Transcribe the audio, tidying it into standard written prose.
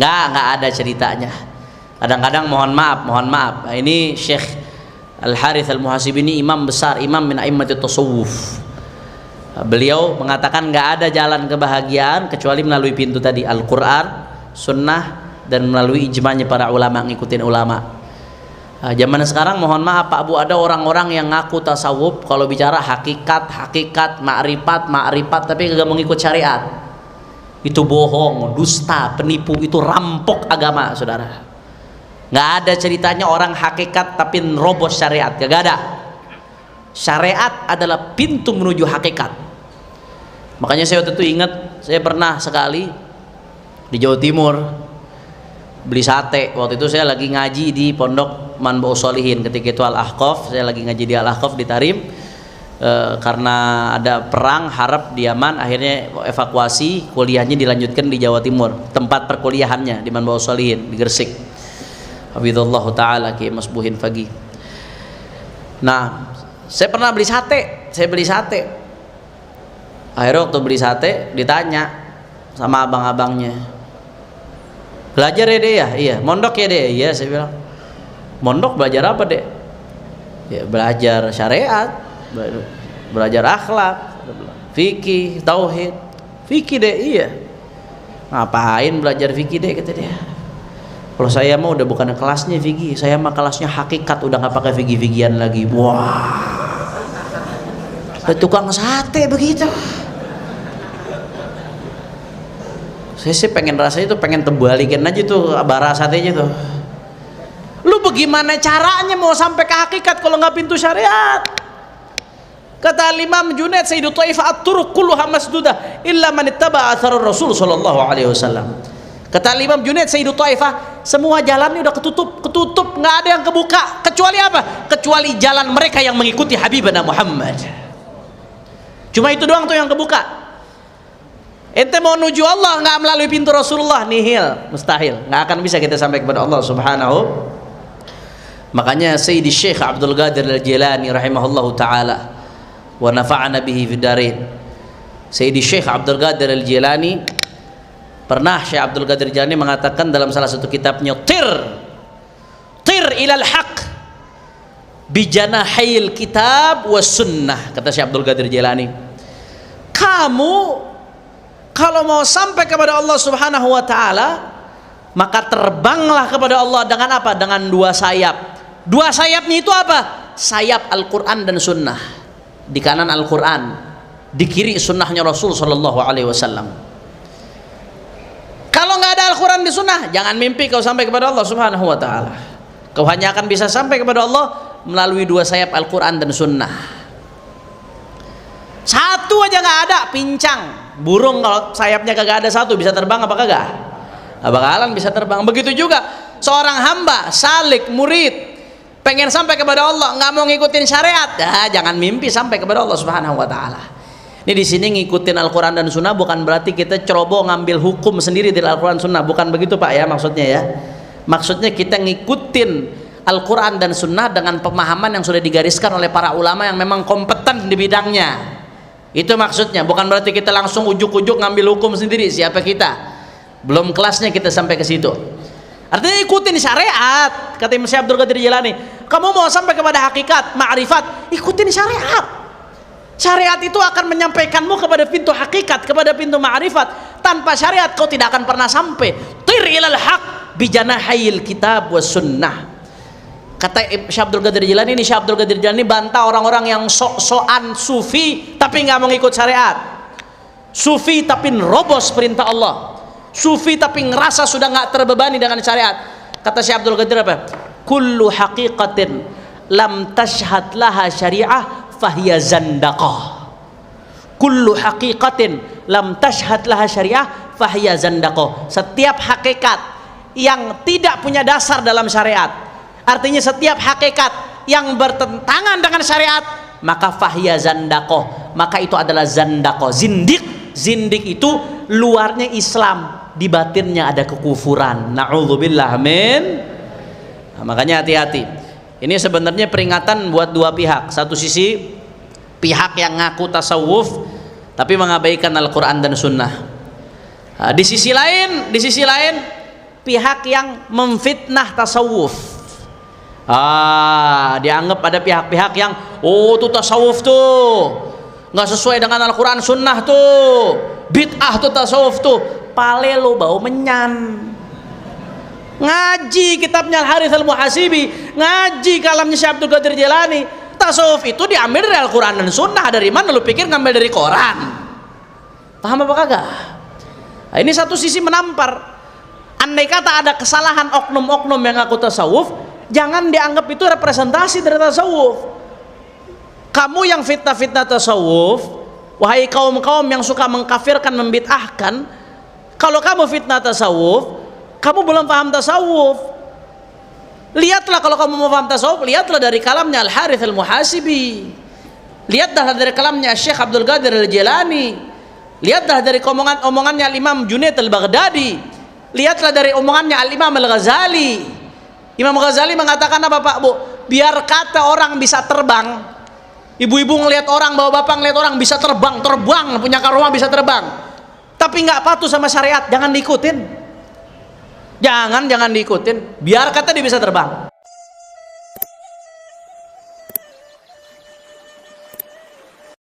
nggak ada ceritanya. Kadang-kadang mohon maaf. Nah, ini Syekh Al-Harith Al-Muhasib ini imam besar, imam min a'immatit tasawuf. Beliau mengatakan nggak ada jalan kebahagiaan kecuali melalui pintu tadi, Al-Quran, Sunnah, dan melalui ijma'nya para ulama, ngikutin ulama. Zaman sekarang mohon maaf Pak Bu, ada orang-orang yang ngaku tasawuf, kalau bicara hakikat, ma'rifat, tapi kagak mau ngikut syariat. Itu bohong, dusta, penipu, itu rampok agama, saudara. Nggak ada ceritanya orang hakikat tapi nerobos syariat, kagak ada. Syariat adalah pintu menuju hakikat. Makanya saya waktu itu ingat, saya pernah sekali di Jawa Timur beli sate. Waktu itu saya lagi ngaji di Pondok Manba'us Sholihin, ketika itu Al-Ahqaf, saya lagi ngaji di Al-Ahqaf di Tarim. Karena ada perang harap di Yaman, akhirnya evakuasi, kuliahnya dilanjutkan di Jawa Timur, tempat perkuliahannya di Manba'us Sholihin di Gresik. Hafizallahu taala Ki Mas Buhin Fagi. Nah, saya pernah beli sate. Akhirnya waktu beli sate ditanya sama abang-abangnya, belajar ya deh ya? Iya. Mondok ya deh? Iya, saya bilang. Mondok belajar apa deh? Ya belajar syariat, belajar akhlak, fikih, tauhid. Fikih deh? Iya. Ngapain belajar fikih deh, kata dia. Kalau saya mah udah bukan kelasnya fikih, saya mah kelasnya hakikat, udah nggak pakai fikih-fikihan lagi. Wah, tukang sate begitu. Saya sih pengen rasanya tuh, pengen tebalikin aja tuh bara satenya tuh. Lu bagaimana caranya mau sampai ke hakikat kalau nggak pintu syariat? Kata Imam Junaid, Sayyidu Taifah, at-turuq kulluha masdudah illa man ittaba'a athar Rasul sallallahu alaihi wasallam. Kata Imam Junaid, Sayyidu Taifah, semua jalannya udah ketutup, nggak ada yang kebuka, kecuali apa? Kecuali jalan mereka yang mengikuti Habibana Muhammad. Cuma itu doang tuh yang kebuka. Ente mau menuju Allah nggak melalui pintu Rasulullah, nihil, mustahil, nggak akan bisa kita sampai kepada Allah Subhanahu. Makanya Sayyidi Syekh Abdul Qadir Al-Jilani rahimahullahu taala wa nafa'ana bihi fid darain. Sayyidi Syekh Abdul Qadir Al-Jilani, pernah Syekh Abdul Qadir Jilani mengatakan dalam salah satu kitabnya, tir ilal haq bijanahil kitab was sunnah. Kata Syekh Abdul Qadir Jilani, kamu kalau mau sampai kepada Allah Subhanahu wa taala, maka terbanglah kepada Allah dengan apa? Dengan dua sayap. Dua sayapnya itu apa? Sayap Al-Quran dan Sunnah. Di kanan Al-Quran, di kiri Sunnahnya Rasul Sallallahu Alaihi Wasallam. Kalau nggak ada Al-Quran di Sunnah, jangan mimpi kau sampai kepada Allah Subhanahu wa taala. Kau hanya akan bisa sampai kepada Allah melalui dua sayap Al-Quran dan Sunnah. Satu aja nggak ada, pincang. Burung kalau sayapnya kagak ada satu, bisa terbang apa kagak? Nggak bakalan bisa terbang. Begitu juga seorang hamba, salik, murid, pengen sampai kepada Allah, nggak mau ngikutin syariat, jangan mimpi sampai kepada Allah Subhanahu wa taala. Ini di sini ngikutin Al-Quran dan Sunnah bukan berarti kita ceroboh ngambil hukum sendiri dari Al-Quran Sunnah, bukan begitu Pak ya maksudnya ya. Maksudnya kita ngikutin Al-Quran dan Sunnah dengan pemahaman yang sudah digariskan oleh para ulama yang memang kompeten di bidangnya. Itu maksudnya, bukan berarti kita langsung ujuk-ujuk ngambil hukum sendiri. Siapa kita? Belum kelasnya kita sampai ke situ. Artinya ikutin syariat. Kata Imam Syekh Abdul Qadir Jilani, kamu mau sampai kepada hakikat, ma'rifat, ikutin syariat. Syariat itu akan menyampaikanmu kepada pintu hakikat, kepada pintu ma'rifat. Tanpa syariat kau tidak akan pernah sampai. Tir ilal haq bijanahil kitab was sunnah. Kata Syekh Abdul Qadir Jilani, ini Syekh Abdul Qadir Jilani bantah orang-orang yang sok-sokan sufi tapi nggak mau ngikut syariat. Sufi tapi nerobos perintah Allah. Sufi tapi ngerasa sudah nggak terbebani dengan syariat. Kata Syekh Abdul Qadir apa? Kullu haqiqatin lam tashhad laha syariah fahiya zandaqah. Kullu haqiqatin lam tashhad laha syariah fahiya zandaqah. Setiap hakikat yang tidak punya dasar dalam syariat, artinya setiap hakikat yang bertentangan dengan syariat, maka fahiya zandaqah, maka itu adalah zandaqah, zindik. Zindik itu luarnya Islam, di batinnya ada kekufuran. Na'udzubillah, amin. Nah, makanya hati-hati. Ini sebenarnya peringatan buat dua pihak. Satu sisi pihak yang ngaku tasawuf tapi mengabaikan Al-Quran dan Sunnah. Nah, di sisi lain pihak yang memfitnah tasawuf. Dianggap ada pihak-pihak yang tuh tasawuf tuh nggak sesuai dengan Al-Quran Sunnah tuh, bid'ah tuh tasawuf tuh. Pale lo bau menyan. Ngaji kitabnya Al-Harith Al-Muhasibi, ngaji kalamnya Syekh Abdul Qadir Jilani. Tasawuf itu diambil dari Al-Quran dan Sunnah. Dari mana lu pikir ngambil dari koran? Paham apa kagak? Nah, ini satu sisi menampar. Andai kata ada kesalahan oknum-oknum yang ngaku tasawuf, jangan dianggap itu representasi dari tasawuf. Kamu yang fitnah-fitnah tasawuf, wahai kaum-kaum yang suka mengkafirkan, membid'ahkan, kalau kamu fitnah tasawuf, kamu belum paham tasawuf. Lihatlah, kalau kamu mau paham tasawuf, lihatlah dari kalamnya Al-Harith Al-Muhasibi, lihatlah dari kalamnya Syekh Abdul Qadir Al-Jilani, lihatlah dari omongannya Al-Imam Junaid Al-Baghdadi, lihatlah dari omongannya Al-Imam Al-Ghazali. Imam Ghazali mengatakan apa, Pak, Bu? Biar kata orang bisa terbang, ibu-ibu ngelihat orang, bapak-bapak ngelihat orang bisa terbang, punya karomah bisa terbang, tapi nggak patuh sama syariat, jangan diikutin. Jangan diikutin. Biar kata dia bisa terbang.